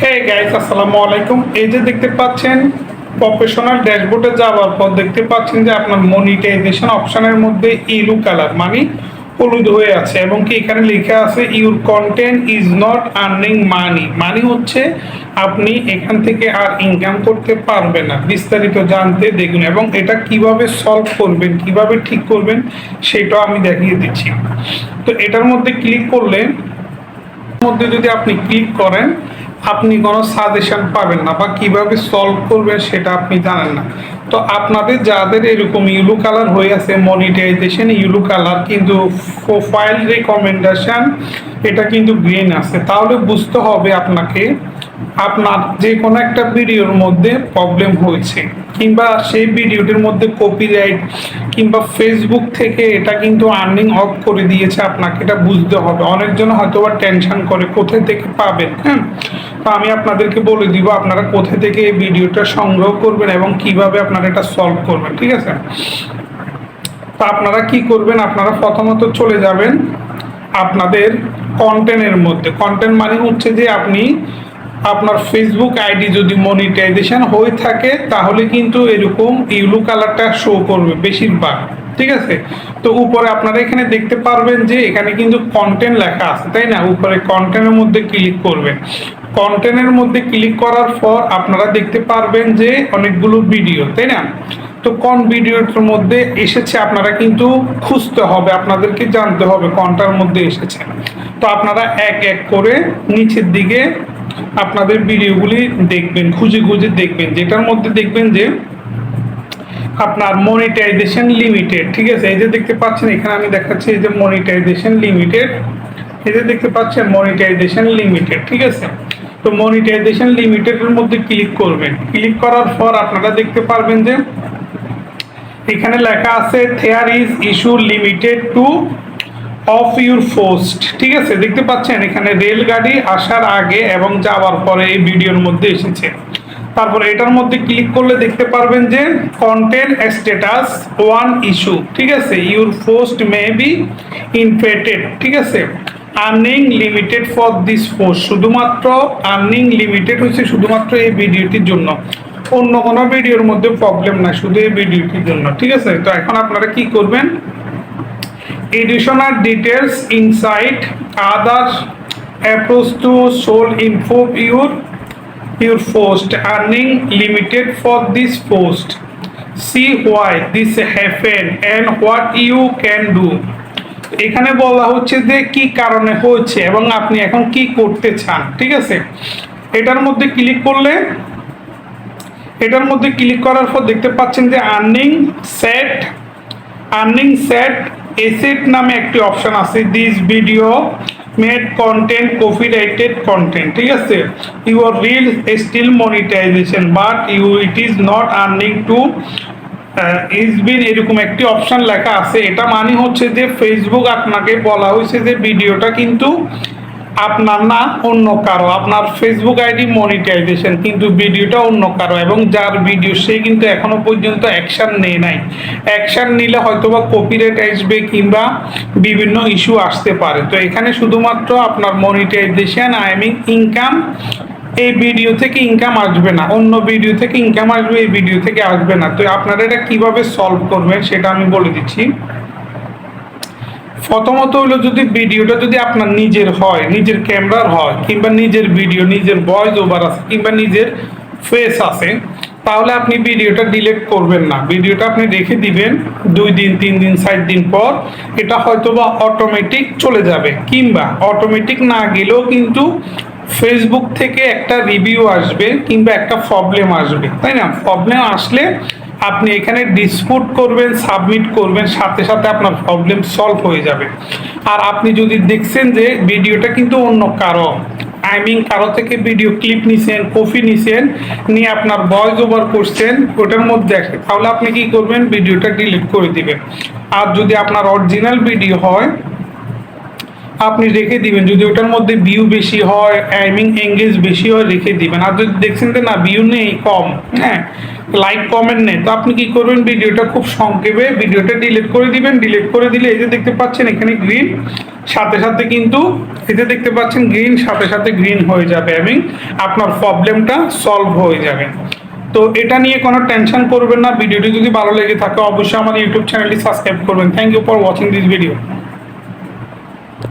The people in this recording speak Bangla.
হে গাইস, আসসালামু আলাইকুম। এই যে দেখতে পাচ্ছেন প্রফেশনাল ড্যাশবোর্ডে যাওয়ার পর দেখতে পাচ্ছেন যে আপনার মনিটাইজেশন অপশনের মধ্যে ইলু কালার মানে হলুদ হয়ে আছে এবং কি এখানে লেখা আছে your content is not earning money. Money হচ্ছে আপনি এখান থেকে আর ইনকাম করতে পারবেন না। বিস্তারিত জানতে দেখুন এবং এটা কিভাবে সলভ করবেন, কিভাবে ঠিক করবেন সেটাও আমি দেখিয়ে দিচ্ছি। তো এটার মধ্যে ক্লিক করলে মধ্যে যদি আপনি ক্লিক করেন আপনি কোনো সাজেশন পাবেন না বা কিভাবে সলভ করবেন সেটা আপনি জানেন না। তো আপনাদের যাদের এরকম ইউলো কালার হয়ে আছে মনিটাইজেশন ইউলো কালার কিন্তু প্রোফাইল রেকমেন্ডেশন এটা কিন্তু গ্রিন আছে, তাহলে বুঝতে হবে আপনাকে আপনার যে কোনো একটা ভিডিওর মধ্যে প্রবলেম হয়েছে কিংবা সেই ভিডিওটির মধ্যে কপিরাইট কিংবা ফেসবুক থেকে এটা কিন্তু আর্নিং অফ করে দিয়েছে। আপনাকে এটা বুঝতে হবে। অনেকজন হয়তো বা টেনশন করে কোথায় থেকে পাবেন। হ্যাঁ, তো আমি আপনাদেরকে বলে দিব আপনারা কোথায় থেকে এই ভিডিওটা সংগ্রহ করবেন এবং কিভাবে আপনারা এটা সলভ করবেন। ঠিক আছে, তো আপনারা কি করবেন, আপনারা প্রথমত চলে যাবেন আপনাদের কন্টেন্টের মধ্যে। কন্টেন্ট মানে হচ্ছে যে আপনি আপনার ফেসবুক আইডি যদি মনিটাইজেশন হয়ে থাকে তাহলে কিন্তু এরকম ইউলো কালারটা শো করবে বেশিরভাগ। ঠিক আছে, তো উপরে আপনারা এখানে দেখতে পারবেন যে এখানে কিন্তু কন্টেন্ট লেখা আছে, তাই না? উপরে কন্টেন্টের মধ্যে ক্লিক করবেন। কন্টেন্টের মধ্যে ক্লিক করার পর আপনারা দেখতে পারবেন যে অনেকগুলো ভিডিও, তাই না? তো কোন ভিডিওটার মধ্যে এসেছে আপনারা কিন্তু খুঁজতে হবে, আপনাদেরকে জানতে হবে কোনটার মধ্যে এসেছে। তো আপনারা এক এক করে নিচের দিকে আপনাদের ভিডিওগুলি দেখবেন, খুঁজে খুঁজে দেখবেন, যেটার মধ্যে দেখবেন যে আপনার মনিটাইজেশন লিমিটেড। ঠিক আছে, এই যে দেখতে পাচ্ছেন এখানে আমি দেখাচ্ছি এই যে মনিটাইজেশন লিমিটেড, এই যে দেখতে পাচ্ছেন মনিটাইজেশন লিমিটেড। ঠিক আছে, তো মনিটাইজেশন লিমিটেডের মধ্যে ক্লিক করবেন। ক্লিক করার পর আপনারা দেখতে পারবেন যে এখানে লেখা আছে there is issue limited to of your post. ঠিক আছে, দেখতে পাচ্ছেন এখানে রেলগাড়ি আসার আগে এবং যাওয়ার পরে এই ভিডিওর মধ্যে এসেছে। তারপরে এটার মধ্যে ক্লিক করলে দেখতে পারবেন যে কন্টেন্ট স্ট্যাটাস ওয়ান ইস্যু। ঠিক আছে, your post may be infected. ঠিক আছে, earning limited for this post. শুধুমাত্র আর্নিং লিমিটেড হচ্ছে শুধুমাত্র এই ভিডিওটির জন্য, অন্য কোনো ভিডিওর মধ্যে প্রবলেম না, শুধু এই ভিডিওটির জন্য। ঠিক আছে, তো এখন আপনারা কি করবেন, additional details inside other approach to show info your post earning limited for this post, see why this happen and what you can do। এখানে বলা হচ্ছে যে কি কারণে হচ্ছে এবং আপনি এখন কি করতে চান। ঠিক আছে, এটার মধ্যে ক্লিক করলে এটার মধ্যে ক্লিক করার পর দেখতে পাচ্ছেন যে আর্নিং সেট এসেট নামে একটি অপশন আছে। This video made content copyrighted content. ঠিক আছে, your reel still monetisation but it is not earning to is been, এরকম একটি অপশন লেখা আছে। এটা মানে হচ্ছে যে ফেসবুক আপনাকে বলা হয়েছে যে ভিডিওটা কিন্তু আপনার না অন্য কারো, আপনার ফেসবুক আইডি মনিটাইজেশন কিন্তু ভিডিওটা অন্য কারো এবং যার ভিডিও সে কিন্তু এখনো পর্যন্ত অ্যাকশন নেয় নাই। অ্যাকশন নিলে হয়তোবা কপিরাইট আসবে কিংবা বিভিন্ন ইস্যু আসতে পারে। তো এখানে শুধুমাত্র আপনার মনিটাইজেশন আই মিন ইনকাম, এই ভিডিও থেকে ইনকাম আসবে না, অন্য ভিডিও থেকে ইনকাম আসবে, এই ভিডিও থেকে আসবে না। তো আপনারা এটা কিভাবে সলভ করবেন সেটা আমি বলে দিচ্ছি। প্রথমত হলো যদি ভিডিওটা যদি আপনার নিজের হয়, নিজের ক্যামেরার হয় কিংবা নিজের ভিডিও, নিজের ভয়েস ওভার আছে কিংবা নিজের ফেস আছে, তাহলে আপনি ভিডিওটা ডিলিট করবেন না। ভিডিওটা আপনি রেখে দিবেন 2 দিন 3 দিন 7 দিন পর এটা হয়তোবা অটোমেটিক চলে যাবে কিংবা অটোমেটিক না গেলেও কিন্তু ফেসবুক থেকে একটা রিভিউ আসবে কিংবা একটা প্রবলেম আসবে, তাই না? প্রবলেম আসলে আপনি এখানে ডিসপুট করবেন, সাবমিট করবেন, সাথে সাথে আপনার প্রবলেম সলভ হয়ে যাবে। আর আপনি যদি দেখছেন যে ভিডিওটা কিন্তু অন্য কারো আই মিন কারো থেকে ভিডিও ক্লিপ নিছেন, কপি নিছেন, নিয়ে আপনার ভয়েস ওভার করছেন ওটার মধ্যে আসে, তাহলে আপনি কি করবেন, ভিডিওটা ডিলিট করে দিবেন। আর যদি আপনার অরিজিনাল ভিডিও হয় আপনি রেখে দিবেন। যদি ওটার মধ্যে ভিউ বেশি হয়, এঙ্গেজ বেশি হয়, রেখে দিবেন। আর যদি দেখছেন যে না ভিউ নেই, কম, হ্যাঁ, লাইক কমেন্ট নেই, তো আপনি কি করবেন, ভিডিওটা খুব সংক্ষেপে ভিডিওটা ডিলিট করে দিবেন। ডিলিট করে দিলে এই যে দেখতে পাচ্ছেন এখানে গ্রিন, সাথে সাথে কিন্তু এই যে দেখতে পাচ্ছেন গ্রিন, সাথে সাথে গ্রিন হয়ে যাবে এবং আপনার প্রবলেমটা সলভ হয়ে যাবে। তো এটা নিয়ে কোনো টেনশন করবেন না। ভিডিওটি যদি ভালো লেগে থাকে অবশ্যই আমার ইউটিউব চ্যানেলটি সাবস্ক্রাইব করবেন। Thank you for watching this video.